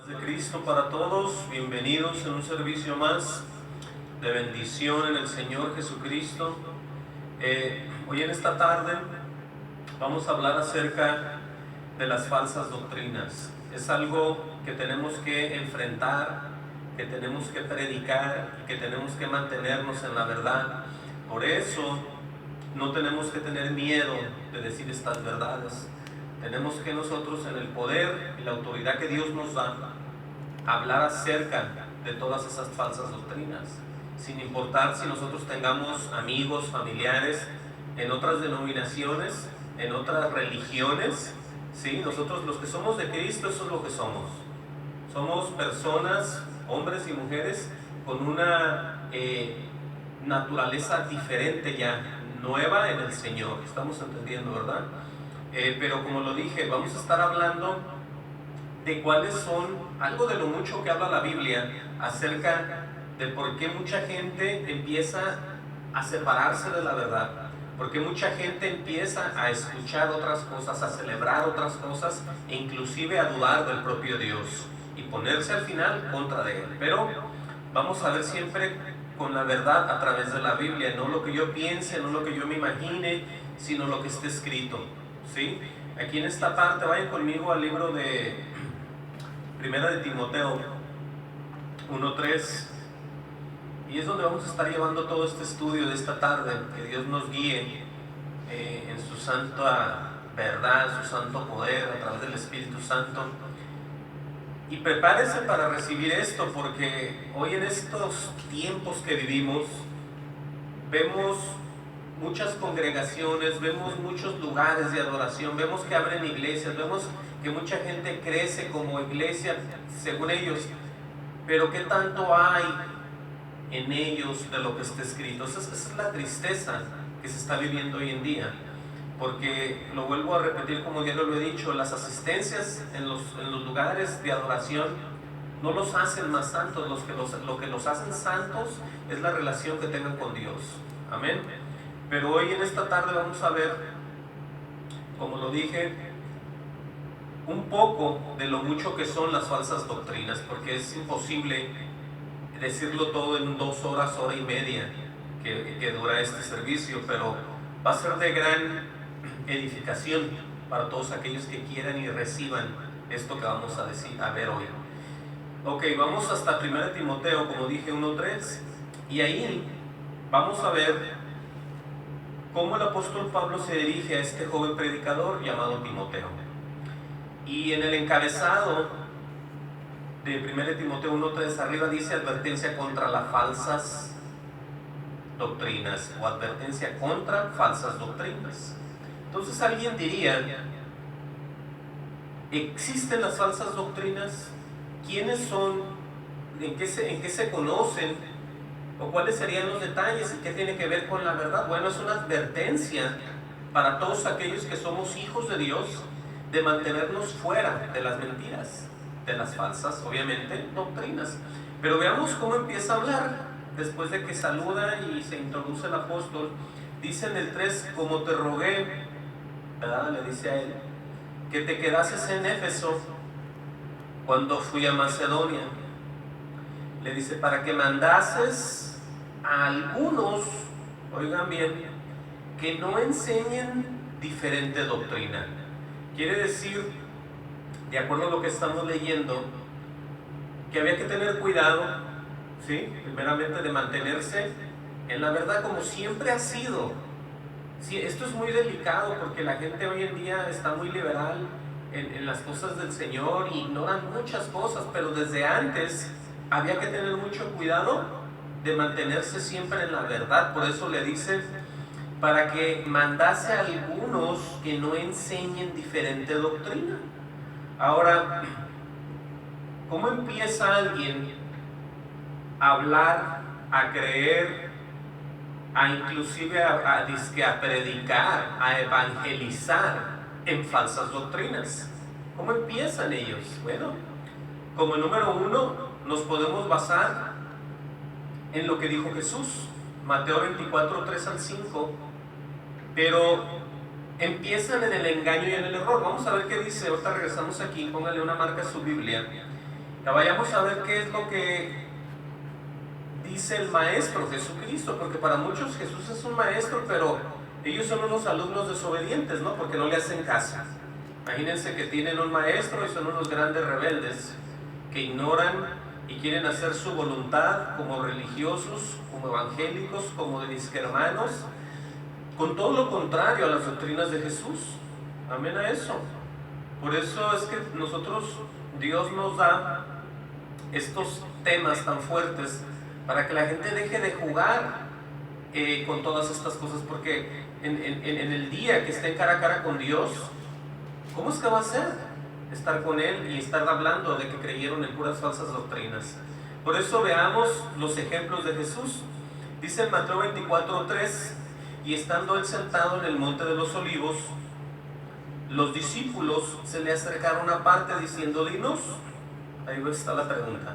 De Cristo para todos, bienvenidos en un servicio más de bendición en el Señor Jesucristo. Hoy en esta tarde vamos a hablar acerca de las falsas doctrinas. Es algo que tenemos que enfrentar, que tenemos que predicar, que tenemos que mantenernos en la verdad. Por eso no tenemos que tener miedo de decir estas verdades. Tenemos que nosotros, en el poder y la autoridad que Dios nos da, hablar acerca de todas esas falsas doctrinas, sin importar si nosotros tengamos amigos, familiares en otras denominaciones, en otras religiones. ¿Sí? Nosotros, los que somos de Cristo, eso es lo que somos. Somos personas, hombres y mujeres, con una naturaleza diferente ya, nueva en el Señor. Estamos entendiendo, ¿verdad? Pero como lo dije, vamos a estar hablando de cuáles son, algo de lo mucho que habla la Biblia acerca de por qué mucha gente empieza a separarse de la verdad, por qué mucha gente empieza a escuchar otras cosas, a celebrar otras cosas e inclusive a dudar del propio Dios y ponerse al final contra de Él. Pero vamos a ver siempre con la verdad a través de la Biblia, no lo que yo piense, no lo que yo me imagine, sino lo que esté escrito. ¿Sí? Aquí en esta parte, vayan conmigo al libro de Primera de Timoteo 1:3, y es donde vamos a estar llevando todo este estudio de esta tarde. Que Dios nos guíe en su santa verdad, su santo poder a través del Espíritu Santo. Y prepárese para recibir esto, porque hoy en estos tiempos que vivimos vemos muchas congregaciones, vemos muchos lugares de adoración, vemos que abren iglesias, vemos que mucha gente crece como iglesia según ellos, pero ¿qué tanto hay en ellos de lo que está escrito? Esa es la tristeza que se está viviendo hoy en día, porque lo vuelvo a repetir como ya lo he dicho, las asistencias en los lugares de adoración no los hacen más santos. Lo que los hacen santos es la relación que tengan con Dios. Amén. Pero hoy en esta tarde vamos a ver, como lo dije, un poco de lo mucho que son las falsas doctrinas, porque es imposible decirlo todo en 2 horas, hora y media que dura este servicio, pero va a ser de gran edificación para todos aquellos que quieran y reciban esto que vamos a ver hoy. Ok, vamos hasta 1 Timoteo, como dije, 1:3, y ahí vamos a ver cómo el apóstol Pablo se dirige a este joven predicador llamado Timoteo. Y en el encabezado de 1 Timoteo 1:3 arriba dice advertencia contra las falsas doctrinas, o advertencia contra falsas doctrinas. Entonces alguien diría, ¿existen las falsas doctrinas? ¿Quiénes son? ¿En qué se conocen? ¿O cuáles serían los detalles? ¿Y qué tiene que ver con la verdad? Bueno, es una advertencia para todos aquellos que somos hijos de Dios, de mantenernos fuera de las mentiras, de las falsas, obviamente, doctrinas. Pero veamos cómo empieza a hablar después de que saluda y se introduce el apóstol. Dice en el 3, como te rogué, ¿verdad? Le dice a él, que te quedases en Éfeso cuando fui a Macedonia. Le dice, para que mandases a algunos, oigan bien, que no enseñen diferente doctrina. Quiere decir, de acuerdo a lo que estamos leyendo, que había que tener cuidado, ¿sí? Primeramente de mantenerse en la verdad como siempre ha sido. Sí, esto es muy delicado porque la gente hoy en día está muy liberal en las cosas del Señor y ignoran muchas cosas, pero desde antes había que tener mucho cuidado de mantenerse siempre en la verdad. Por eso le dice, para que mandase a algunos que no enseñen diferente doctrina. Ahora, ¿cómo empieza alguien a hablar, a creer, a inclusive a predicar, a evangelizar en falsas doctrinas? ¿Cómo empiezan ellos? Bueno, como número 1, nos podemos basar en lo que dijo Jesús, Mateo 24, 3 al 5, pero empiezan en el engaño y en el error. Vamos a ver qué dice. Ahorita regresamos aquí, póngale una marca a su Biblia Ya vayamos a ver qué es lo que dice el Maestro Jesucristo, porque para muchos Jesús es un maestro, pero ellos son unos alumnos desobedientes, ¿no? Porque no le hacen caso. Imagínense que tienen un maestro y son unos grandes rebeldes que ignoran y quieren hacer su voluntad como religiosos, como evangélicos, como de mis hermanos, con todo lo contrario a las doctrinas de Jesús. Amén a eso. Por eso es que nosotros, Dios nos da estos temas tan fuertes para que la gente deje de jugar con todas estas cosas, porque en el día que estén cara a cara con Dios, ¿cómo es que va a ser estar con Él y estar hablando de que creyeron en puras falsas doctrinas? Por eso veamos los ejemplos de Jesús. Dice en Mateo 24:3, y estando Él sentado en el monte de los olivos, los discípulos se le acercaron aparte diciendo, dinos, ahí está la pregunta,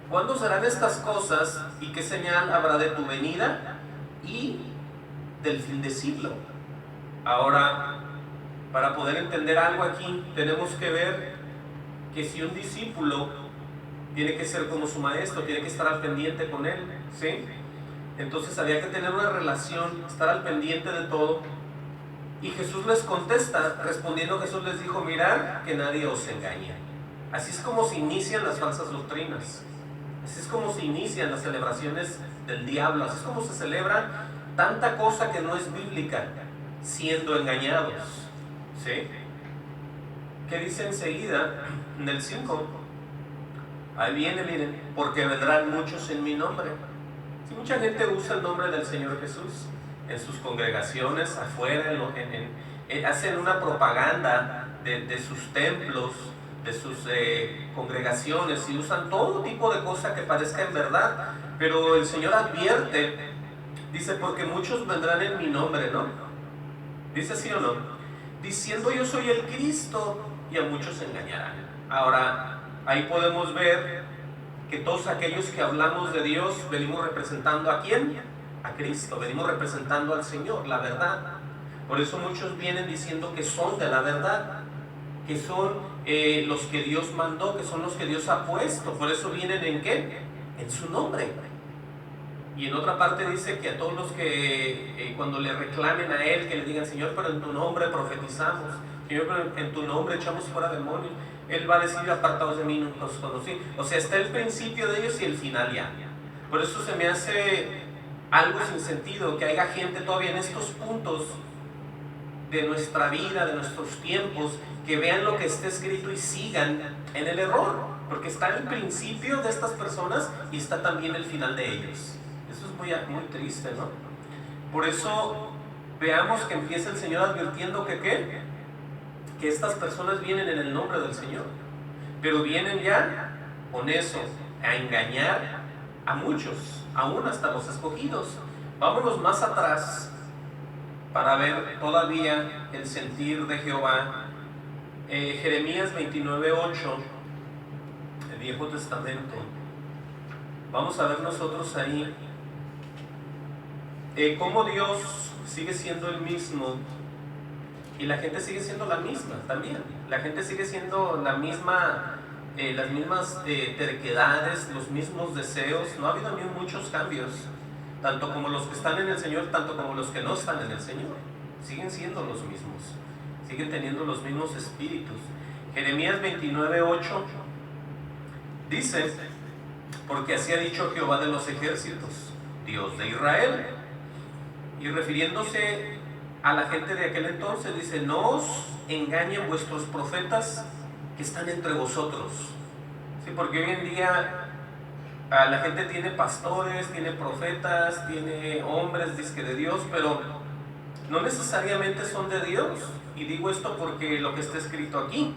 ¿cuándo serán estas cosas y qué señal habrá de tu venida y del fin de siglo? Ahora, para poder entender algo aquí, tenemos que ver que si un discípulo tiene que ser como su maestro, tiene que estar al pendiente con él, ¿sí? Entonces había que tener una relación, estar al pendiente de todo. Y Jesús les contesta, respondiendo Jesús les dijo, mirad que nadie os engañe. Así es como se inician las falsas doctrinas. Así es como se inician las celebraciones del diablo. Así es como se celebra tanta cosa que no es bíblica, siendo engañados. ¿Sí? ¿Qué dice enseguida en el 5? Ahí viene, miren, porque vendrán muchos en mi nombre. Si mucha gente usa el nombre del Señor Jesús en sus congregaciones, afuera, hacen una propaganda de sus templos, de sus congregaciones, y usan todo tipo de cosas que parezca en verdad, pero el Señor advierte, dice, porque muchos vendrán en mi nombre, ¿no? Dice sí o no, diciendo yo soy el Cristo, y a muchos engañarán. Ahora, ahí podemos ver que todos aquellos que hablamos de Dios venimos representando ¿a quién? A Cristo, venimos representando al Señor, la verdad. Por eso muchos vienen diciendo que son de la verdad, que son los que Dios mandó, que son los que Dios ha puesto. Por eso vienen ¿en qué? En su nombre. Y en otra parte dice que a todos los que cuando le reclamen a Él, que le digan, Señor, pero en tu nombre profetizamos, Señor, pero en tu nombre echamos fuera demonios, Él va a decir, apartados de mí, no los conocí. O sea, está el principio de ellos y el final ya. Por eso se me hace algo sin sentido que haya gente todavía en estos puntos de nuestra vida, de nuestros tiempos, que vean lo que está escrito y sigan en el error, porque está el principio de estas personas y está también el final de ellos. Eso es muy triste, ¿no? Por eso veamos que empieza el Señor advirtiendo que ¿qué? Que estas personas vienen en el nombre del Señor, pero vienen ya con eso, a engañar a muchos, aún hasta los escogidos. Vámonos más atrás para ver todavía el sentir de Jehová. Jeremías 29:8, el Viejo Testamento. Vamos a ver nosotros ahí cómo Dios sigue siendo el mismo y la gente sigue siendo la misma también. La gente sigue siendo la misma, las mismas terquedades, los mismos deseos. No ha habido ni muchos cambios, tanto como los que están en el Señor, tanto como los que no están en el Señor. Siguen siendo los mismos, siguen teniendo los mismos espíritus. Jeremías 29:8 dice, porque así ha dicho Jehová de los ejércitos, Dios de Israel. Y refiriéndose a la gente de aquel entonces, dice, no os engañen vuestros profetas que están entre vosotros. Sí, porque hoy en día la gente tiene pastores, tiene profetas, tiene hombres, dizque de Dios, pero no necesariamente son de Dios. Y digo esto porque lo que está escrito aquí,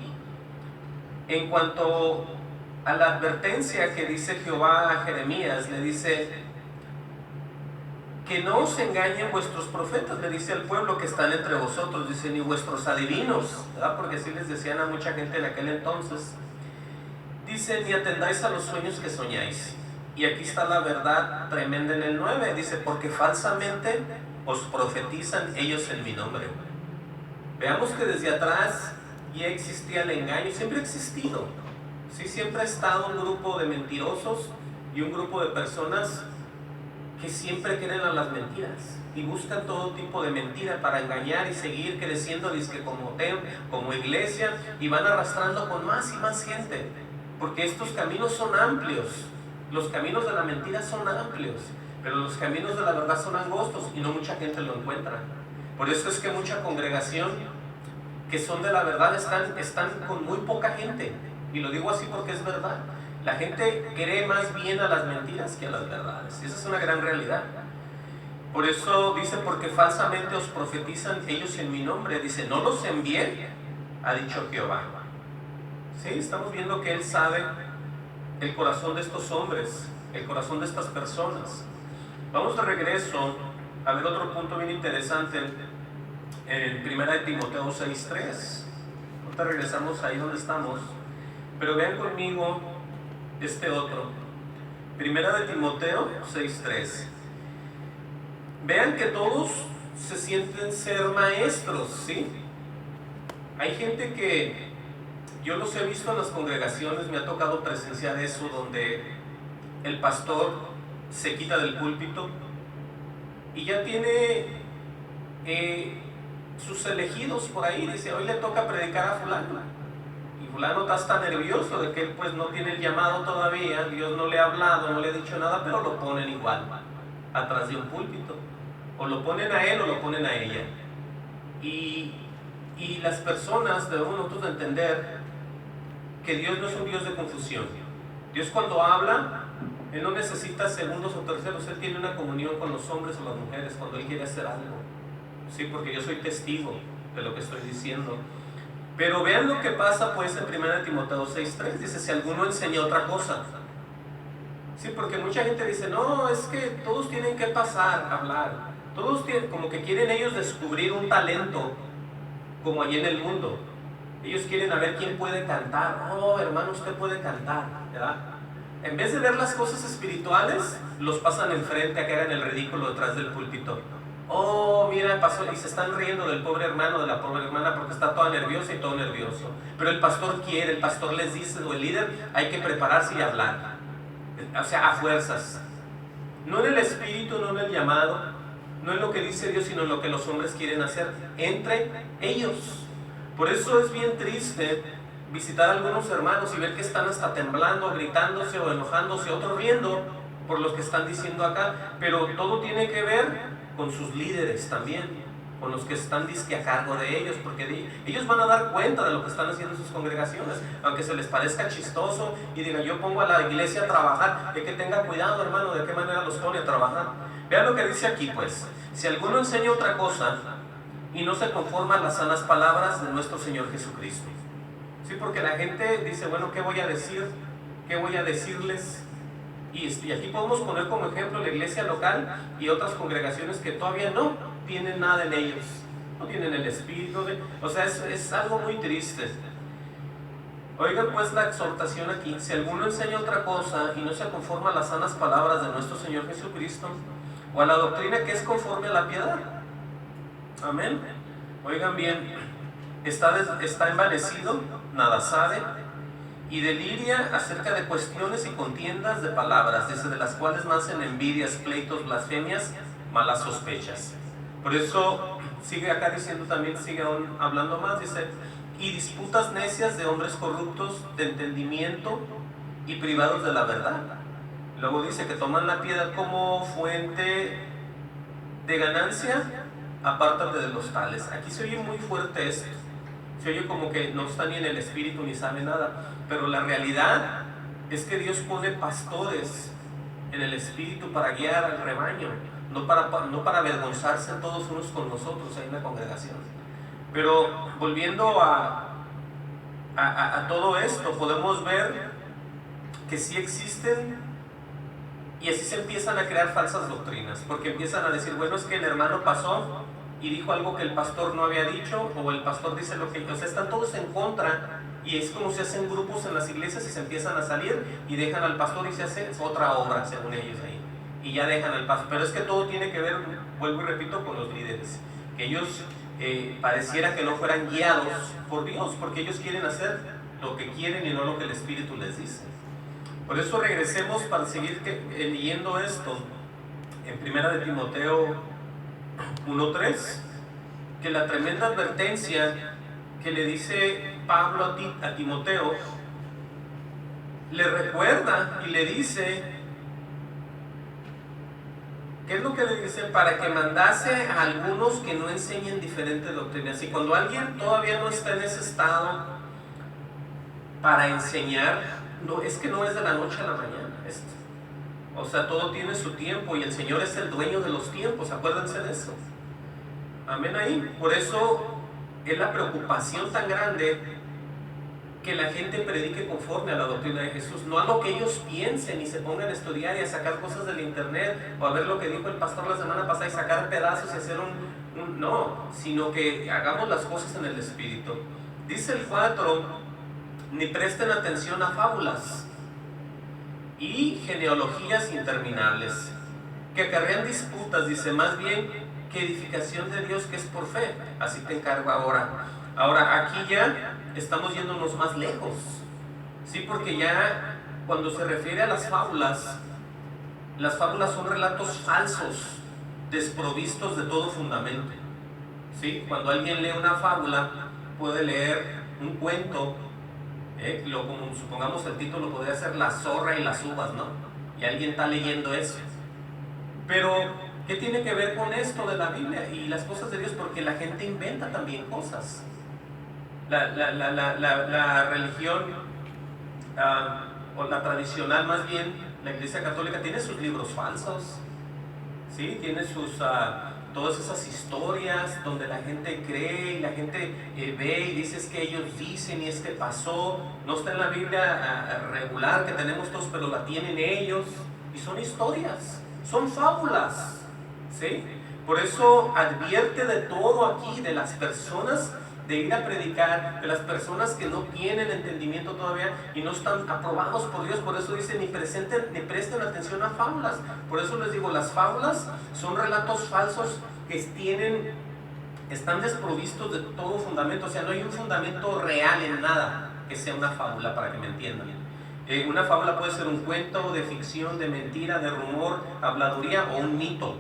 en cuanto a la advertencia que dice Jehová a Jeremías, le dice que no os engañen vuestros profetas, le dice al pueblo que están entre vosotros, dice, ni vuestros adivinos, ¿verdad? Porque así les decían a mucha gente en aquel entonces. Dice, ni atendáis a los sueños que soñáis. Y aquí está la verdad tremenda en el 9, dice, porque falsamente os profetizan ellos en mi nombre. Veamos que desde atrás ya existía el engaño, siempre ha existido. Sí, siempre ha estado un grupo de mentirosos y un grupo de personas que siempre creen a las mentiras y buscan todo tipo de mentira para engañar y seguir creciendo, dizque como iglesia, y van arrastrando con más y más gente, porque estos caminos son amplios. Los caminos de la mentira son amplios, pero los caminos de la verdad son angostos y no mucha gente lo encuentra. Por eso es que mucha congregación que son de la verdad están con muy poca gente, y lo digo así porque es verdad. La gente cree más bien a las mentiras que a las verdades. Esa es una gran realidad. Por eso dice, porque falsamente os profetizan ellos en mi nombre. Dice, no los envié, ha dicho Jehová. Sí, estamos viendo que Él sabe el corazón de estos hombres, el corazón de estas personas. Vamos de regreso a ver otro punto bien interesante en 1 Timoteo 6:3. Ahorita regresamos ahí donde estamos, pero vean conmigo este otro. 1 Timoteo 6:3. Vean que todos se sienten ser maestros, ¿sí? Hay gente que yo los he visto en las congregaciones, me ha tocado presenciar eso, donde el pastor se quita del púlpito y ya tiene sus elegidos por ahí. Dice, hoy le toca predicar a fulano, y fulano está nervioso de que él pues no tiene el llamado todavía, Dios no le ha hablado, no le ha dicho nada, pero lo ponen igual atrás de un púlpito, o lo ponen a él o lo ponen a ella. Y las personas debemos nosotros de entender que Dios no es un Dios de confusión. Dios, cuando habla, Él no necesita segundos o terceros. Él tiene una comunión con los hombres o las mujeres cuando Él quiere hacer algo. Sí, porque yo soy testigo de lo que estoy diciendo. Pero vean lo que pasa pues en 1 Timoteo 6:3. Dice, si alguno enseña otra cosa. Sí, porque mucha gente dice, no, es que todos tienen que pasar a hablar. Todos tienen, como que quieren ellos descubrir un talento, como allí en el mundo. Ellos quieren a ver quién puede cantar. Oh, hermano, usted puede cantar, ¿verdad? En vez de ver las cosas espirituales, los pasan enfrente a que hagan el ridículo detrás del púlpito. Oh, mira, pasó, y se están riendo del pobre hermano, de la pobre hermana, porque está toda nerviosa y todo nervioso. Pero el pastor quiere, el pastor les dice, o el líder, hay que prepararse y hablar. O sea, a fuerzas. No en el espíritu, no en el llamado, no en lo que dice Dios, sino en lo que los hombres quieren hacer entre ellos. Por eso es bien triste visitar a algunos hermanos y ver que están hasta temblando, gritándose o enojándose, otros riendo por los que están diciendo acá. Pero todo tiene que ver con sus líderes también, con los que están disque a cargo de ellos, porque ellos van a dar cuenta de lo que están haciendo en sus congregaciones, aunque se les parezca chistoso y digan, yo pongo a la iglesia a trabajar. De que tenga cuidado, hermano, de qué manera los pone a trabajar. Vean lo que dice aquí pues, si alguno enseña otra cosa y no se conforma a las sanas palabras de nuestro Señor Jesucristo. Sí, porque la gente dice, bueno, ¿qué voy a decir? ¿Qué voy a decirles? Y aquí podemos poner como ejemplo la iglesia local y otras congregaciones que todavía no tienen nada en ellos, no tienen el espíritu o sea, es algo muy triste. Oigan pues la exhortación aquí, si alguno enseña otra cosa y no se conforma a las sanas palabras de nuestro Señor Jesucristo, o a la doctrina que es conforme a la piedad. Amén. Oigan bien, está envanecido, nada sabe, y deliria acerca de cuestiones y contiendas de palabras, desde de las cuales nacen envidias, pleitos, blasfemias, malas sospechas. Por eso sigue acá diciendo también, sigue aún hablando más, dice, y disputas necias de hombres corruptos de entendimiento y privados de la verdad. Luego dice que toman la piedad como fuente de ganancia, apártate de los tales. Aquí se oye muy fuerte esto, se oye como que no está ni en el espíritu ni sabe nada, pero la realidad es que Dios pone pastores en el espíritu para guiar al rebaño, no para avergonzarse todos unos con nosotros ahí en la congregación. Pero volviendo a todo esto, podemos ver que sí existen. Y así se empiezan a crear falsas doctrinas, porque empiezan a decir, bueno, es que el hermano pasó y dijo algo que el pastor no había dicho, o el pastor dice lo que... O sea, están todos en contra, y es como se hacen grupos en las iglesias y se empiezan a salir y dejan al pastor y se hace otra obra, según ellos ahí. Y ya dejan al pastor. Pero es que todo tiene que ver, vuelvo y repito, con los líderes. Que ellos pareciera que no fueran guiados por Dios, porque ellos quieren hacer lo que quieren y no lo que el Espíritu les dice. Por eso regresemos para seguir leyendo esto en 1 de Timoteo 1:3, que la tremenda advertencia que le dice Pablo a Timoteo, le recuerda y le dice, ¿qué es lo que le dice? Para que mandase a algunos que no enseñen diferentes doctrinas. Y cuando alguien todavía no está en ese estado para enseñar, no, es que no es de la noche a la mañana esto. O sea, todo tiene su tiempo y el Señor es el dueño de los tiempos, acuérdense de eso. Amén ahí. Por eso es la preocupación tan grande que la gente predique conforme a la doctrina de Jesús, no a lo que ellos piensen y se pongan a estudiar y a sacar cosas del internet o a ver lo que dijo el pastor la semana pasada y sacar pedazos y hacer no, sino que hagamos las cosas en el Espíritu. Dice el 4, ni presten atención a fábulas y genealogías interminables que acarrean disputas, dice, más bien que edificación de Dios que es por fe. Así te encargo ahora. Ahora, aquí ya estamos yéndonos más lejos, ¿sí? Porque ya cuando se refiere a las fábulas son relatos falsos, desprovistos de todo fundamento, ¿sí? Cuando alguien lee una fábula, puede leer un cuento, como supongamos el título podría ser La zorra y las uvas, ¿no? Y alguien está leyendo eso. Pero, ¿qué tiene que ver con esto de la Biblia y las cosas de Dios? Porque la gente inventa también cosas. La religión, o la tradicional más bien, la Iglesia Católica tiene sus libros falsos, ¿sí? Tiene sus, todas esas historias donde la gente cree y la gente ve y dice es que ellos dicen y es que pasó. No está en la Biblia regular que tenemos todos, pero la tienen ellos y son historias, son fábulas, ¿sí? Por eso advierte de todo aquí, de las personas de ir a predicar, de las personas que no tienen entendimiento todavía y no están aprobados por Dios. Por eso dice ni presten atención a fábulas. Por eso les digo, las fábulas son relatos falsos que están desprovistos de todo fundamento. O sea, no hay un fundamento real en nada que sea una fábula, para que me entiendan. Una fábula puede ser un cuento de ficción, de mentira, de rumor, habladuría o un mito.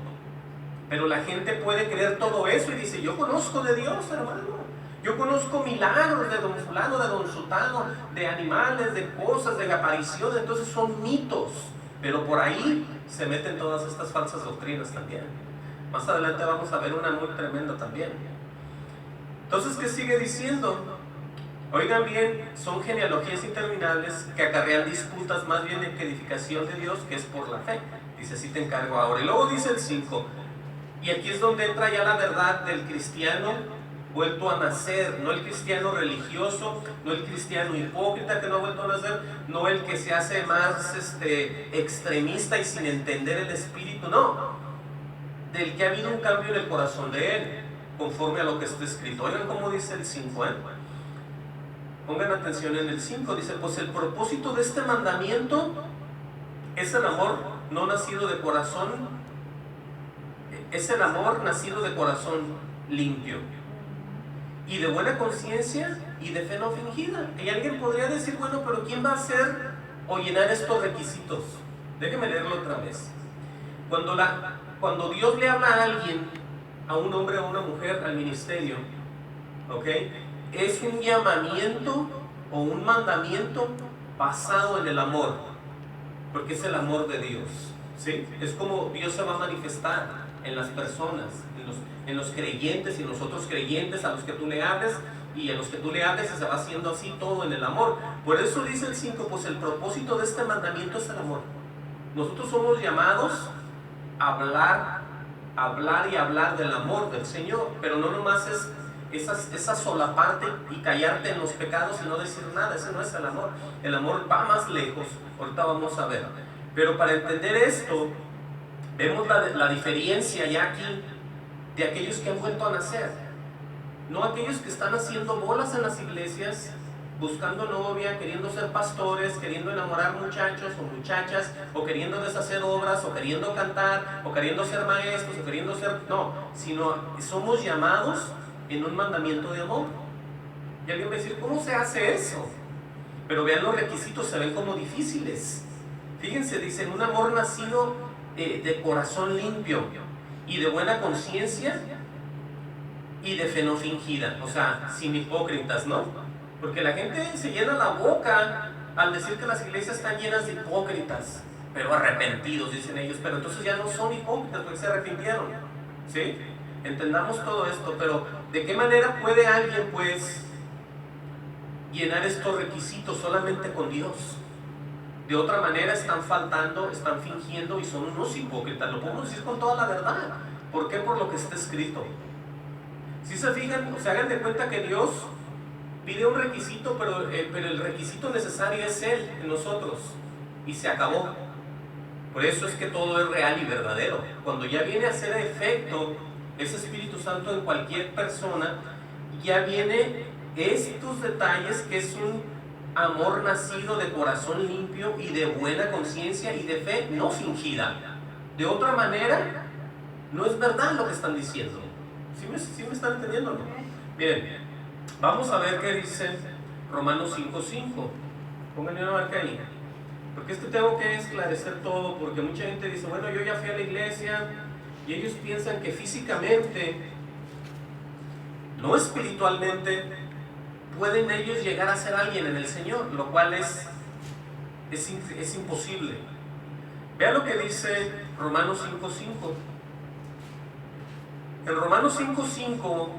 Pero la gente puede creer todo eso y dice, yo conozco de Dios, hermano. Yo conozco milagros de don fulano, de don sutano, de animales, de cosas, de apariciones. Entonces son mitos, pero por ahí se meten todas estas falsas doctrinas también. Más adelante vamos a ver una muy tremenda también. Entonces, ¿qué sigue diciendo? Oigan bien, son genealogías interminables que acarrean disputas más bien que edificación de Dios, que es por la fe. Dice, así te encargo ahora. Y luego dice el 5, y aquí es donde entra ya la verdad del cristiano vuelto a nacer, no el cristiano religioso, no el cristiano hipócrita que no ha vuelto a nacer, no el que se hace más extremista y sin entender el Espíritu, no, del que ha habido un cambio en el corazón de él, conforme a lo que está escrito. Oigan cómo dice el 5, pongan atención en el 5, dice, pues el propósito de este mandamiento es el amor no nacido de corazón, es el amor nacido de corazón limpio y de buena conciencia y de fe no fingida. Y alguien podría decir, bueno, pero ¿quién va a hacer o llenar estos requisitos? Déjenme leerlo otra vez. Cuando Dios le habla a alguien, a un hombre o a una mujer, al ministerio, ¿ok? Es un llamamiento o un mandamiento basado en el amor, porque es el amor de Dios, ¿sí? Es como Dios se va a manifestar en las personas, en los creyentes y en los otros creyentes a los que tú le hables, y a los que tú le hables se va haciendo así todo en el amor. Por eso dice el 5, pues el propósito de este mandamiento es el amor. Nosotros somos llamados a hablar y hablar del amor del Señor, pero no nomás es esa sola parte y callarte en los pecados y no decir nada. Ese no es el amor. El amor va más lejos, ahorita vamos a ver. Pero para entender esto, vemos la diferencia ya aquí de aquellos que han vuelto a nacer. No aquellos que están haciendo bolas en las iglesias, buscando novia, queriendo ser pastores, queriendo enamorar muchachos o muchachas, o queriendo deshacer obras, o queriendo cantar, o queriendo ser maestros, o queriendo ser... No, sino somos llamados en un mandamiento de amor. Y alguien va a decir, ¿cómo se hace eso? Pero vean los requisitos, se ven como difíciles. Fíjense, dicen, un amor nacido de corazón limpio y de buena conciencia y de fe no fingida, o sea, sin hipócritas, ¿no? Porque la gente se llena la boca al decir que las iglesias están llenas de hipócritas, pero arrepentidos, dicen ellos, pero entonces ya no son hipócritas porque se arrepintieron, ¿sí? Entendamos todo esto, pero ¿de qué manera puede alguien, pues, llenar estos requisitos? Solamente con Dios. De otra manera están faltando, están fingiendo y son unos hipócritas. Lo podemos decir con toda la verdad. ¿Por qué? Por lo que está escrito. Si se fijan, o se hagan de cuenta que Dios pide un requisito, pero el requisito necesario es Él en nosotros, y se acabó. Por eso es que todo es real y verdadero. Cuando ya viene a hacer efecto ese Espíritu Santo en cualquier persona, ya viene estos detalles, que es un amor nacido de corazón limpio y de buena conciencia y de fe no fingida. De otra manera, no es verdad lo que están diciendo. ¿Sí me están entendiendo, no? Miren, vamos a ver qué dice Romanos 5:5. Pónganle una marca ahí, porque tengo que esclarecer todo, porque mucha gente dice, bueno, yo ya fui a la iglesia, y ellos piensan que físicamente, no espiritualmente, pueden ellos llegar a ser alguien en el Señor, lo cual es imposible. Vean lo que dice Romanos 5:5. En Romanos 5:5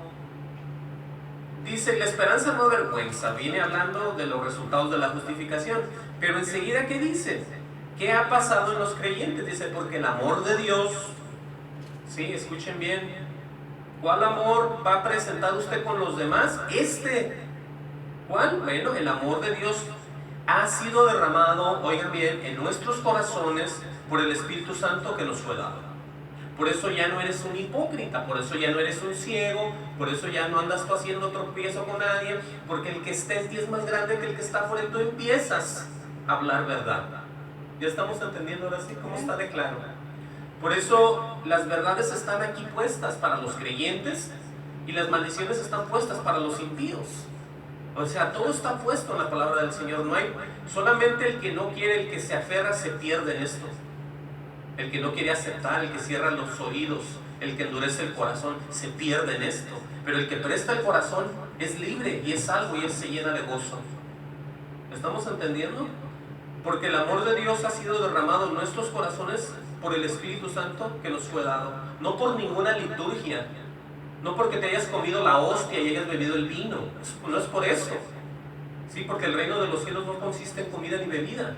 dice, la esperanza no avergüenza. Viene hablando de los resultados de la justificación, pero enseguida, ¿qué dice? ¿Qué ha pasado en los creyentes? Dice, porque el amor de Dios, sí, escuchen bien, ¿cuál amor va a presentar usted con los demás? ¿Cuál? Bueno, el amor de Dios ha sido derramado, oigan bien, en nuestros corazones por el Espíritu Santo que nos fue dado. Por eso ya no eres un hipócrita, por eso ya no eres un ciego, por eso ya no andas tú haciendo tropiezo con nadie, porque el que está en ti es más grande que el que está afuera, y tú empiezas a hablar verdad. ¿Ya estamos entendiendo ahora sí cómo está de claro? Por eso las verdades están aquí puestas para los creyentes y las maldiciones están puestas para los impíos. O sea, todo está puesto en la palabra del Señor. No hay, solamente el que no quiere, el que se aferra, se pierde en esto. El que no quiere aceptar, el que cierra los oídos, el que endurece el corazón, se pierde en esto. Pero el que presta el corazón es libre y es salvo y se llena de gozo. ¿Estamos entendiendo? Porque el amor de Dios ha sido derramado en nuestros corazones por el Espíritu Santo que nos fue dado. No por ninguna liturgia, no porque te hayas comido la hostia y hayas bebido el vino. No es por eso. Sí, porque el reino de los cielos no consiste en comida ni bebida.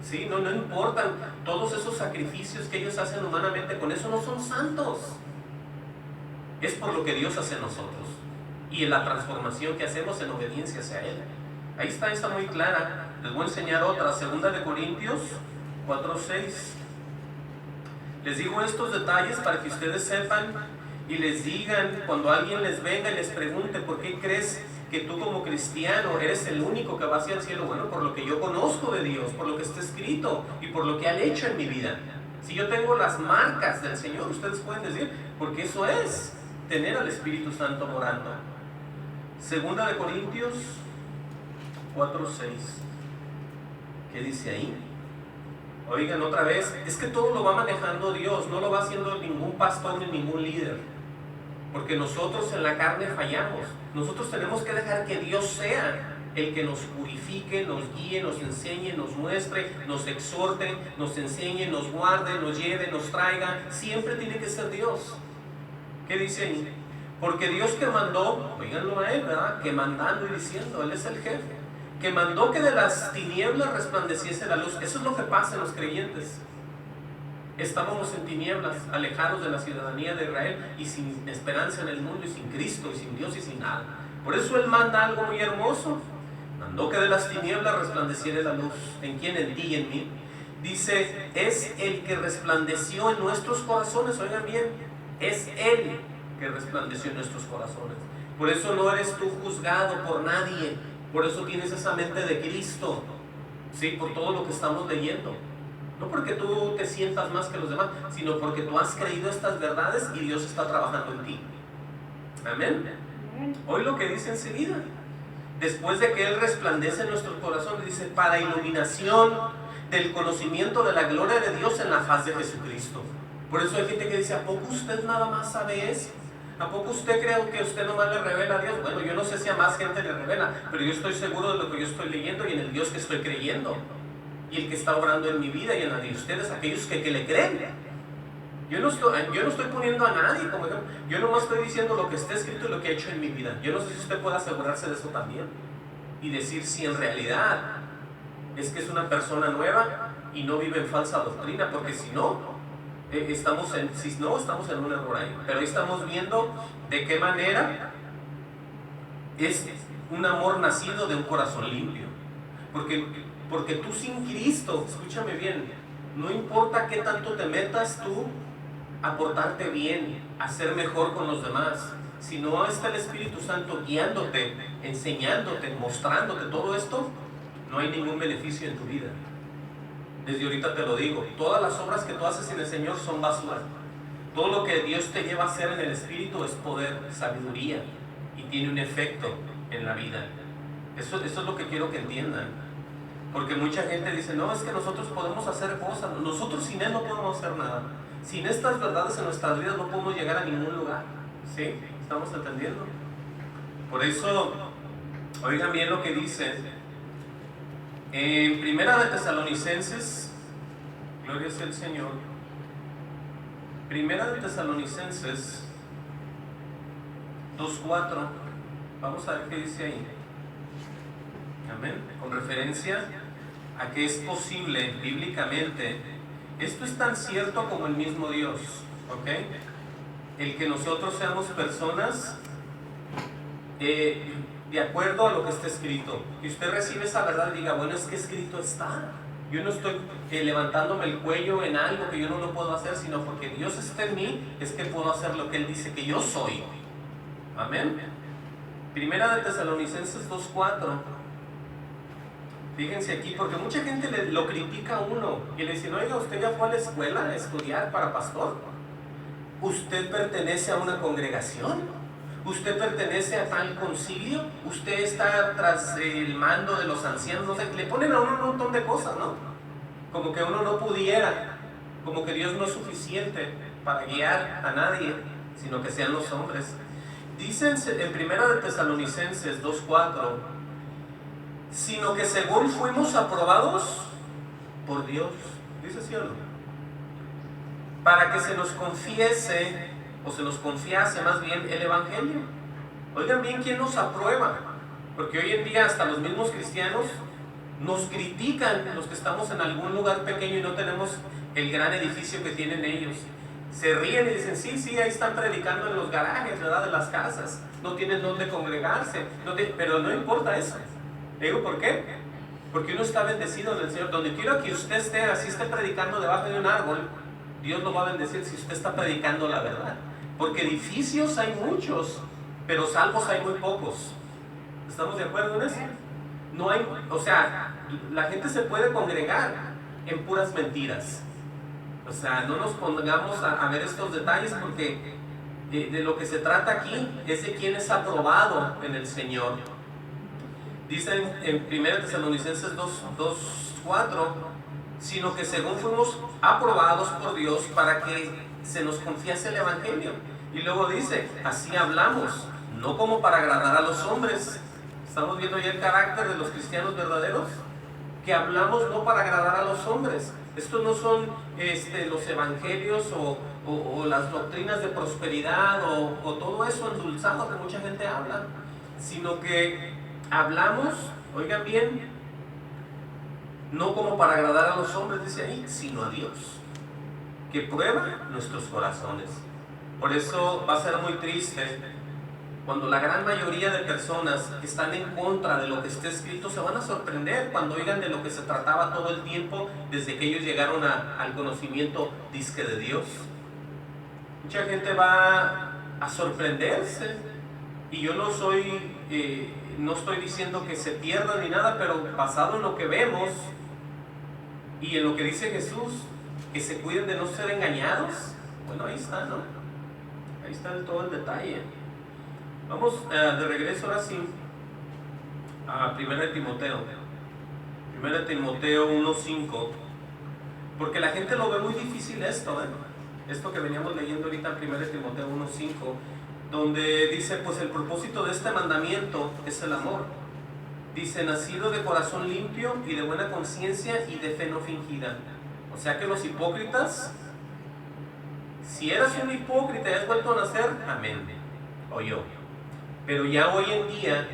Sí, no importan todos esos sacrificios que ellos hacen humanamente, con eso no son santos. Es por lo que Dios hace en nosotros y en la transformación que hacemos en obediencia hacia Él. Ahí está muy clara. Les voy a enseñar otra, 2 Corintios 4:6. Les digo estos detalles para que ustedes sepan y les digan, cuando alguien les venga y les pregunte, ¿por qué crees que tú como cristiano eres el único que va hacia el cielo? Bueno, por lo que yo conozco de Dios, por lo que está escrito y por lo que han hecho en mi vida. Si yo tengo las marcas del Señor, ustedes pueden decir, porque eso es tener al Espíritu Santo morando. 2 Corintios 4:6. ¿Qué dice ahí? Oigan, otra vez, es que todo lo va manejando Dios, no lo va haciendo ningún pastor ni ningún líder, porque nosotros en la carne fallamos. Nosotros tenemos que dejar que Dios sea el que nos purifique, nos guíe, nos enseñe, nos muestre, nos exhorte, nos enseñe, nos guarde, nos lleve, nos traiga. Siempre tiene que ser Dios. ¿Qué dice ahí? Porque Dios que mandó, oíganlo a Él, ¿verdad? Que mandando y diciendo, Él es el jefe, que mandó que de las tinieblas resplandeciese la luz. Eso es lo que pasa en los creyentes. Estábamos en tinieblas, alejados de la ciudadanía de Israel y sin esperanza en el mundo y sin Cristo y sin Dios y sin nada. Por eso Él manda algo muy hermoso. Mandó que de las tinieblas resplandeciera la luz. ¿En quién? En ti y en mí. Dice, es el que resplandeció en nuestros corazones. Oigan bien, es Él que resplandeció en nuestros corazones. Por eso no eres tú juzgado por nadie. Por eso tienes esa mente de Cristo. Sí, por todo lo que estamos leyendo. No porque tú te sientas más que los demás, sino porque tú has creído estas verdades y Dios está trabajando en ti. Amén. Hoy lo que dice enseguida. después de que Él resplandece en nuestro corazón, dice, para iluminación del conocimiento de la gloria de Dios en la faz de Jesucristo. Por eso hay gente que dice, ¿a poco usted nada más sabe eso? ¿A poco usted cree que usted nomás le revela a Dios? Bueno, yo no sé si a más gente le revela, pero yo estoy seguro de lo que yo estoy leyendo y en el Dios que estoy creyendo. Y el que está obrando en mi vida y en la de ustedes, aquellos que le creen. Yo no estoy poniendo a nadie como ejemplo. Yo nomás estoy diciendo lo que está escrito y lo que he hecho en mi vida. Yo no sé si usted puede asegurarse de eso también. Y decir si en realidad es que es una persona nueva y no vive en falsa doctrina. Porque si no, estamos en un error ahí. Pero ahí estamos viendo de qué manera es un amor nacido de un corazón limpio. Porque tú sin Cristo, escúchame bien, no importa qué tanto te metas tú a portarte bien, a ser mejor con los demás, si no está el Espíritu Santo guiándote, enseñándote, mostrándote todo esto, no hay ningún beneficio en tu vida. Desde ahorita te lo digo, todas las obras que tú haces en el Señor son basura. Todo lo que Dios te lleva a hacer en el Espíritu es poder, sabiduría, y tiene un efecto en la vida. Eso es lo que quiero que entiendan. Porque mucha gente dice, no, es que nosotros podemos hacer cosas, nosotros sin Él no podemos hacer nada. Sin estas verdades en nuestras vidas no podemos llegar a ningún lugar. ¿Sí? ¿Estamos entendiendo? Por eso, oigan bien lo que dice en Primera de Tesalonicenses, gloria sea el Señor. Primera de Tesalonicenses 2:4. Vamos a ver qué dice ahí. Amén. Con referencia a que es posible bíblicamente, esto es tan cierto como el mismo Dios, ¿ok? El que nosotros seamos personas de acuerdo a lo que está escrito. Y usted recibe esa verdad y diga, bueno, es que escrito está. Yo no estoy levantándome el cuello en algo que yo no lo puedo hacer, sino porque Dios está en mí, es que puedo hacer lo que Él dice que yo soy. Amén. Primera de Tesalonicenses 2:4. Fíjense aquí, porque mucha gente lo critica a uno y le dice, oiga, usted ya fue a la escuela a estudiar para pastor. Usted pertenece a una congregación. Usted pertenece a tal concilio. Usted está tras el mando de los ancianos. No sé, le ponen a uno un montón de cosas, ¿no? Como que uno no pudiera, como que Dios no es suficiente para guiar a nadie, sino que sean los hombres. Dicen en Primera de Tesalonicenses 2:4, sino que según fuimos aprobados por Dios, dice sí o no, para que se nos confiese, o se nos confiase más bien el Evangelio. Oigan bien, ¿quién nos aprueba? Porque hoy en día hasta los mismos cristianos nos critican, los que estamos en algún lugar pequeño y no tenemos el gran edificio que tienen ellos. Se ríen y dicen, sí, ahí están predicando en los garajes, ¿verdad? De las casas, no tienen dónde congregarse, pero no importa eso. Digo, ¿por qué? Porque uno está bendecido en el Señor. Donde quiera que usted esté, así esté predicando debajo de un árbol, Dios lo va a bendecir si usted está predicando la verdad. Porque edificios hay muchos, pero salvos hay muy pocos. ¿Estamos de acuerdo en eso? No hay, o sea, la gente se puede congregar en puras mentiras. O sea, no nos pongamos a ver estos detalles, porque de lo que se trata aquí es de quién es aprobado en el Señor. Dicen en 1 Tesalonicenses 2:4, sino que según fuimos aprobados por Dios para que se nos confiase el Evangelio. Y luego dice, así hablamos, no como para agradar a los hombres. Estamos viendo ya el carácter de los cristianos verdaderos, que hablamos no para agradar a los hombres. Estos no son los evangelios o las doctrinas de prosperidad o todo eso endulzado que mucha gente habla, sino que hablamos, oigan bien, no como para agradar a los hombres, dice ahí, sino a Dios, que prueba nuestros corazones. Por eso va a ser muy triste cuando la gran mayoría de personas que están en contra de lo que está escrito se van a sorprender cuando oigan de lo que se trataba todo el tiempo desde que ellos llegaron al conocimiento disque de Dios. Mucha gente va a sorprenderse, y yo no estoy diciendo que se pierdan ni nada, pero basado en lo que vemos y en lo que dice Jesús, que se cuiden de no ser engañados. Bueno, ahí está, ¿no? Ahí está todo el detalle. Vamos de regreso ahora sí a 1 Timoteo. 1 Timoteo 1:5. Porque la gente lo ve muy difícil esto, esto que veníamos leyendo ahorita en 1 Timoteo 1:5, donde dice, pues el propósito de este mandamiento es el amor. Dice, nacido de corazón limpio y de buena conciencia y de fe no fingida. O sea que los hipócritas, si eras un hipócrita y has vuelto a nacer, amén, o yo. Pero ya hoy en día,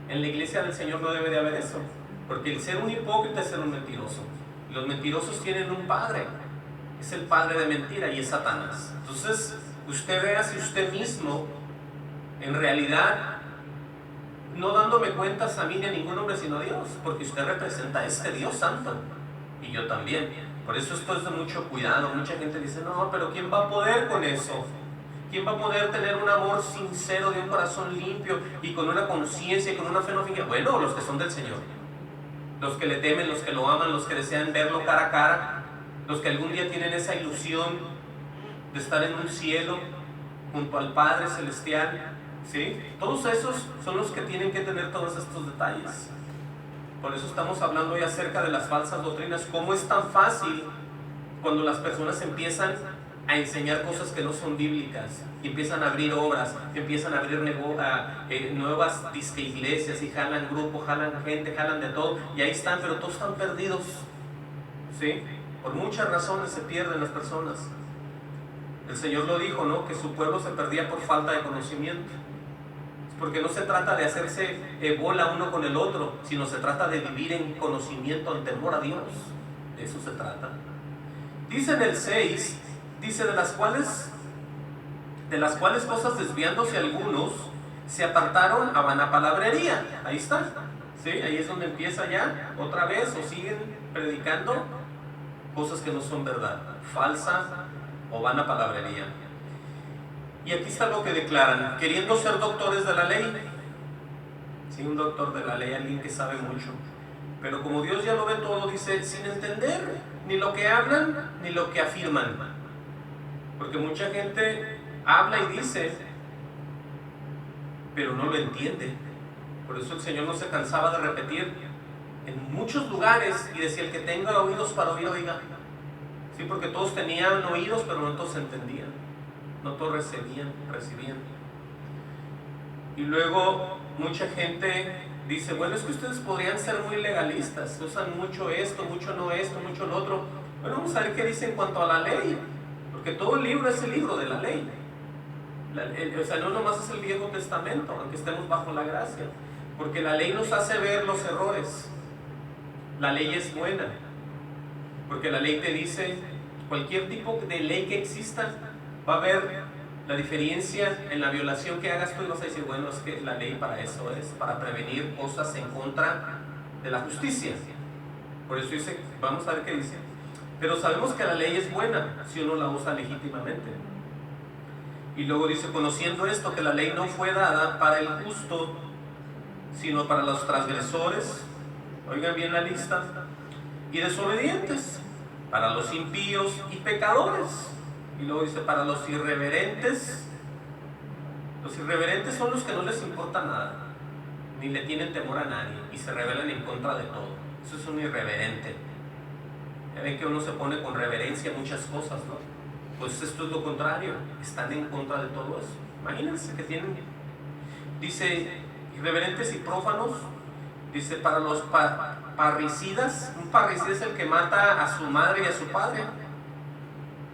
en la iglesia del Señor no debe de haber eso. Porque el ser un hipócrita es ser un mentiroso. Y los mentirosos tienen un padre. Es el padre de mentira y es Satanás. Entonces, usted vea si usted mismo, en realidad, no dándome cuentas a mí ni a ningún hombre sino a Dios, porque usted representa a este Dios santo y yo también. Por eso esto es de mucho cuidado. Mucha gente dice, no, pero ¿quién va a poder con eso? ¿Quién va a poder tener un amor sincero, de un corazón limpio y con una conciencia y con una fe no fingida? Bueno, los que son del Señor, los que le temen, los que lo aman, los que desean verlo cara a cara, los que algún día tienen esa ilusión de estar en un cielo junto al Padre Celestial, ¿sí? Todos esos son los que tienen que tener todos estos detalles. Por eso estamos hablando hoy acerca de las falsas doctrinas. Cómo es tan fácil cuando las personas empiezan a enseñar cosas que no son bíblicas, y empiezan a abrir obras, empiezan a abrir nuevas disque iglesias, y jalan grupos, jalan gente, jalan de todo, y ahí están, pero todos están perdidos, ¿sí? Por muchas razones se pierden las personas. El Señor lo dijo, ¿no? Que su pueblo se perdía por falta de conocimiento. Porque no se trata de hacerse bola uno con el otro, sino se trata de vivir en conocimiento, en temor a Dios. De eso se trata. Dice en el 6, dice, de las cuales cosas desviándose algunos, se apartaron a vana palabrería. Ahí está, ¿sí? Ahí es donde empieza ya, otra vez, o siguen predicando cosas que no son verdad, falsa o vana palabrería. Y aquí está lo que declaran, queriendo ser doctores de la ley. Sí, un doctor de la ley, alguien que sabe mucho. Pero como Dios ya lo ve todo, dice, sin entender ni lo que hablan ni lo que afirman. Porque mucha gente habla y dice, pero no lo entiende. Por eso el Señor no se cansaba de repetir en muchos lugares y decía, el que tenga oídos para oír, oiga. Sí, porque todos tenían oídos, pero no todos entendían. No todos recibían. Y luego mucha gente dice, bueno, es que ustedes podrían ser muy legalistas, usan mucho esto, mucho no esto, mucho lo otro. Bueno, vamos a ver qué dice en cuanto a la ley, porque todo el libro es el libro de la ley. O sea, no nomás es el Viejo Testamento, aunque estemos bajo la gracia, porque la ley nos hace ver los errores. La ley es buena, porque la ley te dice, cualquier tipo de ley que exista, va a haber la diferencia en la violación que hagas tú, y vas a decir, bueno, es que la ley para eso es, para prevenir cosas en contra de la justicia. Por eso dice, vamos a ver qué dice. Pero sabemos que la ley es buena si uno la usa legítimamente. Y luego dice, conociendo esto, que la ley no fue dada para el justo, sino para los transgresores, oigan bien la lista, y desobedientes, para los impíos y pecadores. Y luego dice, para los irreverentes. Los irreverentes son los que no les importa nada, ni le tienen temor a nadie, y se rebelan en contra de todo. Eso es un irreverente. Ya ven que uno se pone con reverencia a muchas cosas, ¿no? Pues esto es lo contrario, están en contra de todo eso. Imagínense que tienen, dice, irreverentes y prófanos. Dice, para los parricidas. Un parricida es el que mata a su madre y a su padre,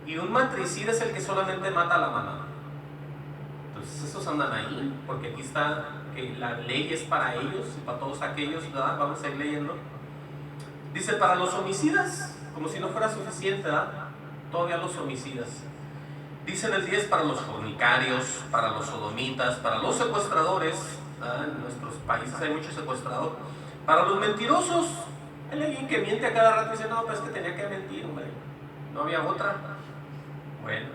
y un matricida es el que solamente mata a la mamá. Entonces esos andan ahí, porque aquí está que la ley es para ellos y para todos aquellos, ¿verdad? Vamos a ir leyendo. Dice, para los homicidas, como si no fuera suficiente, ¿verdad? Todavía los homicidas. Dice en el 10, para los fornicarios, para los sodomitas, para los secuestradores. En nuestros países hay muchos secuestradores. Para los mentirosos. Hay alguien que miente a cada rato y dice, no, pues es que tenía que mentir, hombre, no había otra. Bueno,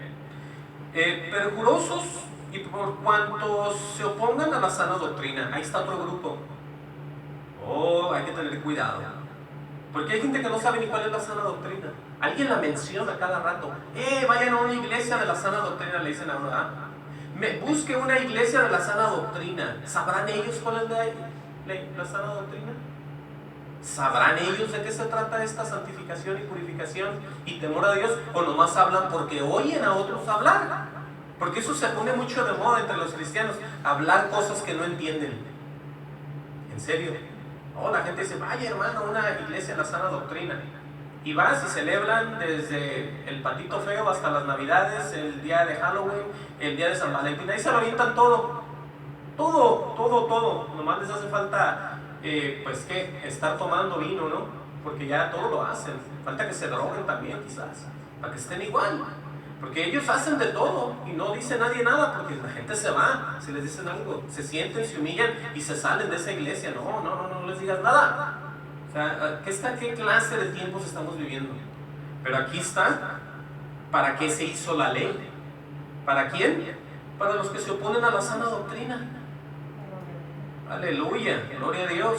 perjurosos y por cuantos se opongan a la sana doctrina. Ahí está otro grupo. Oh, hay que tener cuidado, porque hay gente que no sabe ni cuál es la sana doctrina. Alguien la menciona cada rato. Vayan a una iglesia de la sana doctrina, le dicen a uno, busque una iglesia de la sana doctrina. ¿Sabrán ellos cuál es de ahí? la sana doctrina? ¿Sabrán ellos de qué se trata esta santificación y purificación y temor a Dios? ¿O nomás hablan porque oyen a otros hablar? Porque eso se pone mucho de moda entre los cristianos, hablar cosas que no entienden. En serio. Oh, la gente dice, vaya hermano, una iglesia de la sana doctrina. Y vas y celebran desde el patito feo hasta las navidades, el día de Halloween, el día de San Valentín. Ahí se lo avientan todo. Todo. Nomás les hace falta, pues qué, estar tomando vino, ¿no? Porque ya todo lo hacen. Falta que se droguen también quizás, para que estén igual. Porque ellos hacen de todo y no dice nadie nada, porque la gente se va si les dicen algo. Se sienten, se humillan y se salen de esa iglesia. No les digas nada. O sea, ¿qué clase de tiempos estamos viviendo? Pero aquí está, ¿para qué se hizo la ley? ¿Para quién? Para los que se oponen a la sana doctrina. Aleluya, gloria a Dios.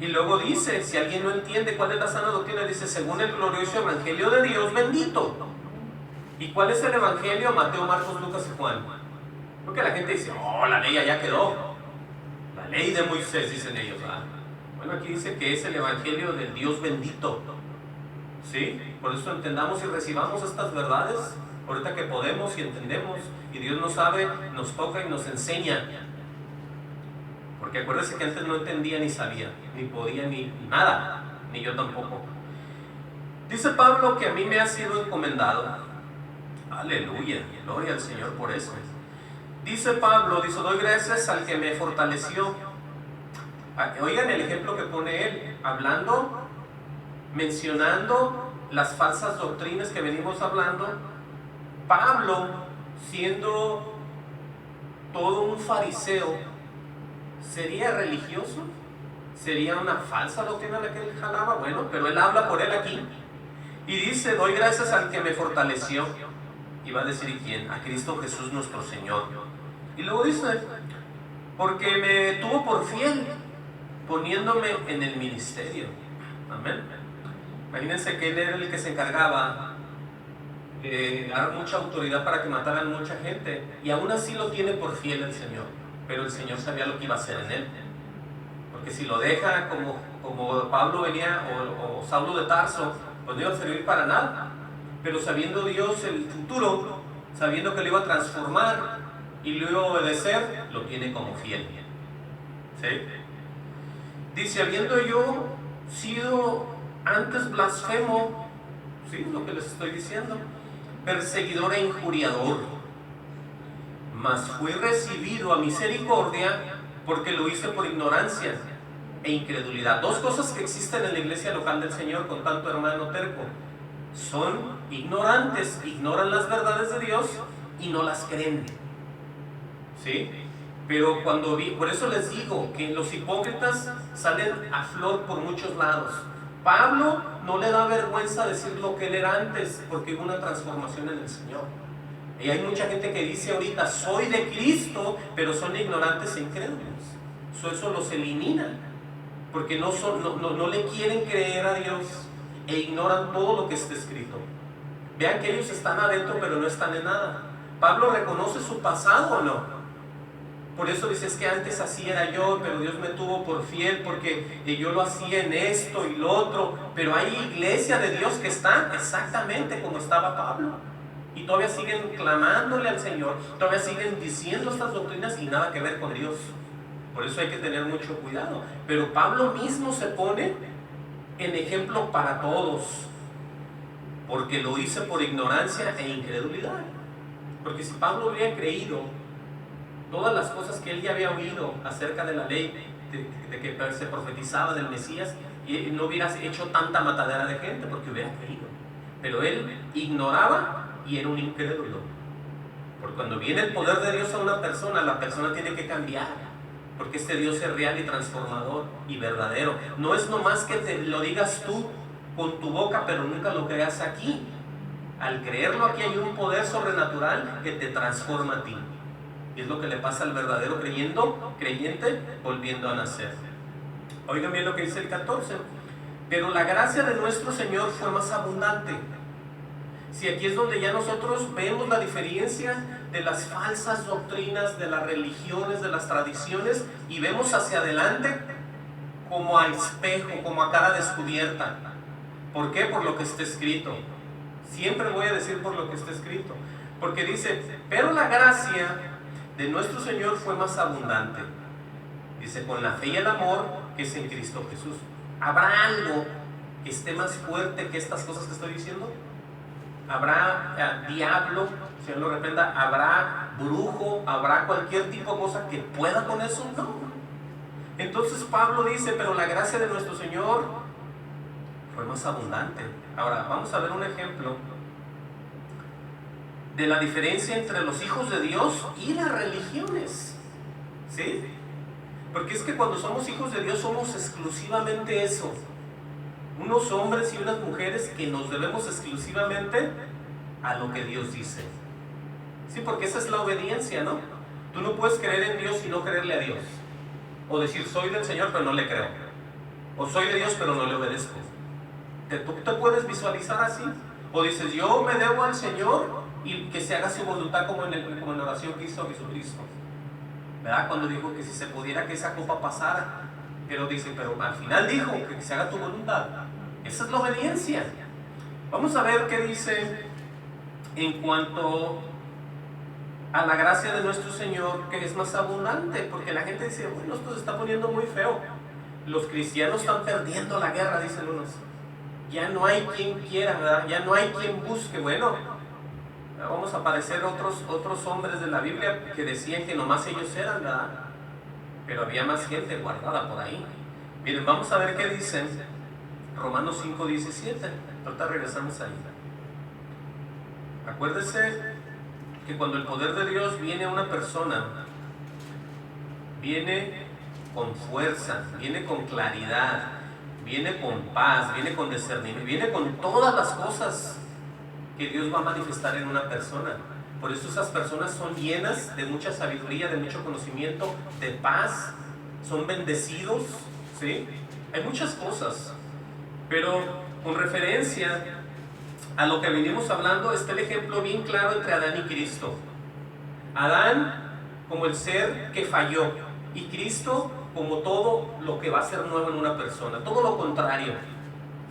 Y luego dice, si alguien no entiende cuál es la sana doctrina, dice, según el glorioso evangelio de Dios bendito. ¿Y cuál es el evangelio? Mateo, Marcos, Lucas y Juan. Porque la gente dice, oh, la ley allá quedó. La ley de Moisés, dicen ellos. Bueno, aquí dice que es el evangelio del Dios bendito. ¿Sí? Por eso entendamos y recibamos estas verdades ahorita que podemos y entendemos. Y Dios nos sabe, nos toca y nos enseña. Porque acuérdense que antes no entendía ni sabía, ni podía ni nada, ni yo tampoco. Dice Pablo que a mí me ha sido encomendado. Aleluya, gloria al Señor por eso. Dice Pablo, dice, doy gracias al que me fortaleció. Oigan el ejemplo que pone él, hablando, mencionando las falsas doctrinas que venimos hablando. Pablo, siendo todo un fariseo, ¿sería religioso? ¿Sería una falsa doctrina la que él jalaba? Bueno, pero él habla por él aquí. Y dice, doy gracias al que me fortaleció. Y va a decir, ¿y quién? A Cristo Jesús nuestro Señor. Y luego dice, porque me tuvo por fiel, poniéndome en el ministerio. Amén. Imagínense que él era el que se encargaba de dar mucha autoridad para que mataran mucha gente. Y aún así lo tiene por fiel el Señor. Pero el Señor sabía lo que iba a hacer en él. Porque si lo deja como Pablo venía o Saulo de Tarso, pues no iba a servir para nada. Pero sabiendo Dios el futuro, sabiendo que lo iba a transformar y lo iba a obedecer, lo tiene como fiel. ¿Sí? Dice, habiendo yo sido antes blasfemo, ¿sí? Lo que les estoy diciendo, perseguidor e injuriador, mas fui recibido a misericordia porque lo hice por ignorancia e incredulidad. Dos cosas que existen en la iglesia local del Señor con tanto hermano terco. Son ignorantes, ignoran las verdades de Dios y no las creen. ¿Sí? Pero por eso les digo que los hipócritas salen a flor por muchos lados. Pablo no le da vergüenza decir lo que él era antes, porque hubo una transformación en el Señor. Y hay mucha gente que dice ahorita, soy de Cristo, pero son ignorantes e incrédulos. Eso los elimina, porque no le quieren creer a Dios e ignoran todo lo que está escrito. Vean que ellos están adentro, pero no están en nada. Pablo reconoce su pasado, ¿o no? Por eso dice, es que antes así era yo, pero Dios me tuvo por fiel porque yo lo hacía en esto y lo otro. Pero hay iglesia de Dios que está exactamente como estaba Pablo. Y todavía siguen clamándole al Señor, todavía siguen diciendo estas doctrinas y nada que ver con Dios. Por eso hay que tener mucho cuidado. Pero Pablo mismo se pone en ejemplo para todos, porque lo hice por ignorancia e incredulidad. Porque si Pablo hubiera creído todas las cosas que él ya había oído acerca de la ley, de que se profetizaba del Mesías, y no hubiera hecho tanta matadera de gente, porque hubiera creído. Pero él ignoraba y era un incrédulo. Porque cuando viene el poder de Dios a una persona, la persona tiene que cambiar, porque este Dios es real y transformador y verdadero. No es nomás que te lo digas tú con tu boca, pero nunca lo creas aquí. Al creerlo aquí hay un poder sobrenatural que te transforma a ti. Y es lo que le pasa al verdadero creyente volviendo a nacer. Oigan bien lo que dice el 14. Pero la gracia de nuestro Señor fue más abundante. Si aquí es donde ya nosotros vemos la diferencia de las falsas doctrinas, de las religiones, de las tradiciones, y vemos hacia adelante como a espejo, como a cara descubierta. ¿Por qué? Por lo que está escrito. Siempre voy a decir por lo que está escrito. Porque dice, pero la gracia de nuestro Señor fue más abundante. Dice, con la fe y el amor que es en Cristo Jesús. ¿Habrá algo que esté más fuerte que estas cosas que estoy diciendo? ¿Habrá diablo, Señor lo reprenda? ¿Habrá brujo? ¿Habrá cualquier tipo de cosa que pueda con eso? No. Entonces Pablo dice, pero la gracia de nuestro Señor fue más abundante. Ahora, vamos a ver un ejemplo de la diferencia entre los hijos de Dios y las religiones. ¿Sí? Porque es que cuando somos hijos de Dios somos exclusivamente eso. Unos hombres y unas mujeres que nos debemos exclusivamente a lo que Dios dice. Sí, porque esa es la obediencia, ¿no? Tú no puedes creer en Dios y no creerle a Dios. O decir, soy del Señor pero no le creo. O soy de Dios pero no le obedezco. ¿Tú te puedes visualizar así? O dices, yo me debo al Señor y que se haga su voluntad como en la oración que hizo Jesucristo. ¿Verdad? Cuando dijo que si se pudiera que esa copa pasara. Pero dice, pero al final dijo que se haga tu voluntad. Esa es la obediencia. Vamos a ver qué dice en cuanto a la gracia de nuestro Señor, que es más abundante. Porque la gente dice, bueno, esto se está poniendo muy feo. Los cristianos están perdiendo la guerra, dicen unos. Ya no hay quien quiera, ¿verdad? Ya no hay quien busque. Bueno, vamos a aparecer otros hombres de la Biblia que decían que nomás ellos eran, ¿verdad? Pero había más gente guardada por ahí. Miren, vamos a ver qué dicen Romanos 5:17. Ahorita regresamos ahí. Acuérdese que cuando el poder de Dios viene a una persona, viene con fuerza, viene con claridad, viene con paz, viene con discernimiento, viene con todas las cosas que Dios va a manifestar en una persona. Por eso esas personas son llenas de mucha sabiduría, de mucho conocimiento, de paz, son bendecidos, ¿sí? Hay muchas cosas, pero con referencia a lo que venimos hablando está el ejemplo bien claro entre Adán y Cristo. Adán como el ser que falló y Cristo como todo lo que va a ser nuevo en una persona, todo lo contrario,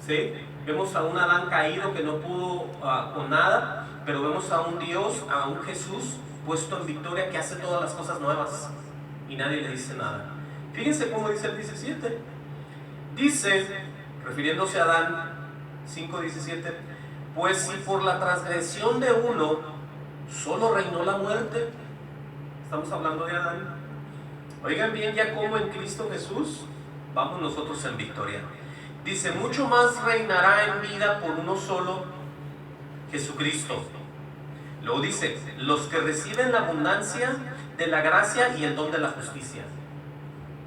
¿sí? Vemos a un Adán caído que no pudo con nada, pero vemos a un Dios, a un Jesús puesto en victoria que hace todas las cosas nuevas y nadie le dice nada. Fíjense cómo dice el 17. Dice, refiriéndose a Adán 5:17, pues si por la transgresión de uno solo reinó la muerte, estamos hablando de Adán. Oigan bien, ya como en Cristo Jesús vamos nosotros en victoria. Dice, mucho más reinará en vida por uno solo, Jesucristo. Luego dice, los que reciben la abundancia de la gracia y el don de la justicia.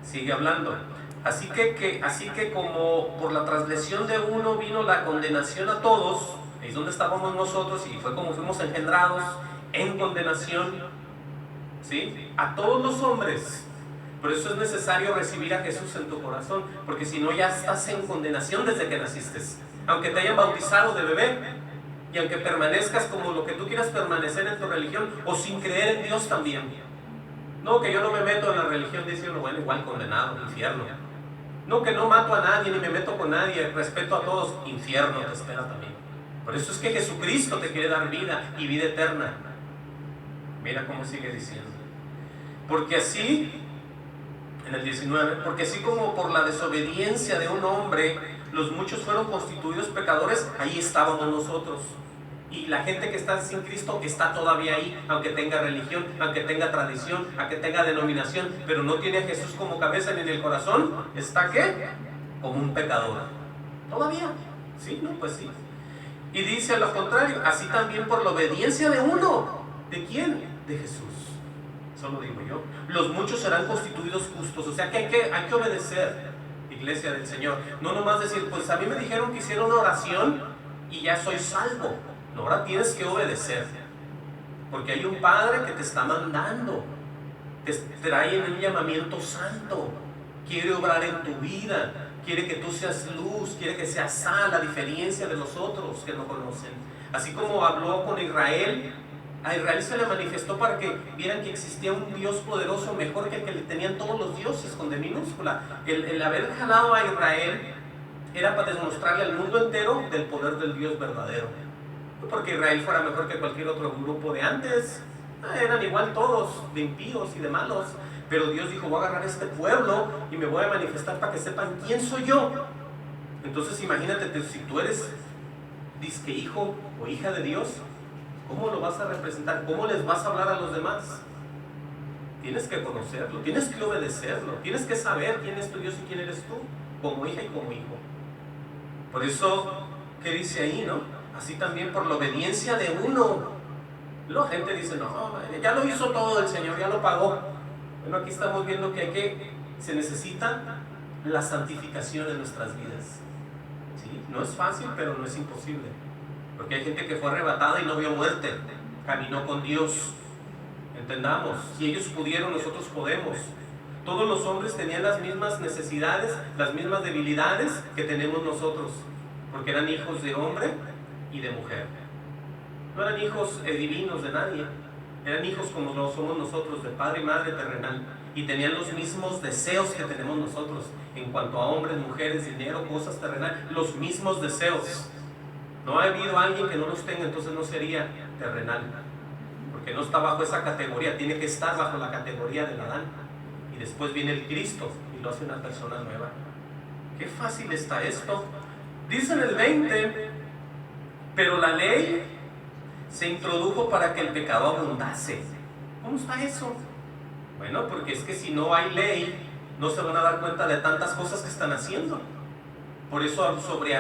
Sigue hablando. Así que como por la transgresión de uno vino la condenación a todos, ahí es donde estábamos nosotros y fue como fuimos engendrados en condenación, ¿sí? A todos los hombres. Por eso es necesario recibir a Jesús en tu corazón, porque si no ya estás en condenación desde que naciste. Aunque te hayan bautizado de bebé y aunque permanezcas como lo que tú quieras permanecer en tu religión o sin creer en Dios también. No, que yo no me meto en la religión, dice uno, bueno, igual condenado, infierno. No, que no mato a nadie ni me meto con nadie, respeto a todos, infierno te espera también. Por eso es que Jesucristo te quiere dar vida y vida eterna. Mira cómo sigue diciendo. Porque así, en el 19, porque así como por la desobediencia de un hombre los muchos fueron constituidos pecadores, ahí estábamos nosotros. Y la gente que está sin Cristo está todavía ahí, aunque tenga religión, aunque tenga tradición, aunque tenga denominación, pero no tiene a Jesús como cabeza ni en el corazón. ¿Está qué? Como un pecador. ¿Todavía? Sí, no, pues sí. Y dice a lo contrario, así también por la obediencia de uno. ¿De quién? De Jesús. Eso lo digo yo. Los muchos serán constituidos justos. O sea que hay que obedecer, iglesia del Señor. No nomás decir, pues a mí me dijeron que hiciera una oración y ya soy salvo. No, ahora tienes que obedecer. Porque hay un Padre que te está mandando. Te trae en un llamamiento santo. Quiere obrar en tu vida. Quiere que tú seas luz. Quiere que seas sal, a diferencia de los otros que no conocen. Así como habló con Israel A Israel se le manifestó para que vieran que existía un Dios poderoso mejor que el que le tenían todos los dioses, con D minúscula. El haber jalado a Israel era para demostrarle al mundo entero del poder del Dios verdadero. No porque Israel fuera mejor que cualquier otro grupo de antes, eran igual todos, de impíos y de malos. Pero Dios dijo, voy a agarrar a este pueblo y me voy a manifestar para que sepan quién soy yo. Entonces imagínate, si tú eres disque hijo o hija de Dios, ¿cómo lo vas a representar? ¿Cómo les vas a hablar a los demás? Tienes que conocerlo, tienes que obedecerlo, tienes que saber quién es tu Dios y quién eres tú, como hija y como hijo. Por eso, ¿qué dice ahí, no? Así también por la obediencia de uno. La gente dice, no, ya lo hizo todo el Señor, ya lo pagó. Bueno, aquí estamos viendo que se necesita la santificación en nuestras vidas. ¿Sí? No es fácil, pero no es imposible. Porque hay gente que fue arrebatada y no vio muerte, caminó con Dios. Entendamos, si ellos pudieron, nosotros podemos. Todos los hombres tenían las mismas necesidades, las mismas debilidades que tenemos nosotros, porque eran hijos de hombre y de mujer. No eran hijos divinos de nadie, eran hijos como lo somos nosotros, de padre y madre terrenal, y tenían los mismos deseos que tenemos nosotros, en cuanto a hombres, mujeres, dinero, cosas terrenales, los mismos deseos. No ha habido alguien que no los tenga, entonces no sería terrenal, porque no está bajo esa categoría, tiene que estar bajo la categoría del Adán, y después viene el Cristo y lo hace una persona nueva. Qué fácil está esto. Dice en el 20, pero la ley se introdujo para que el pecado abundase. ¿Cómo está eso? Bueno, porque es que si no hay ley, no se van a dar cuenta de tantas cosas que están haciendo. Por eso sobre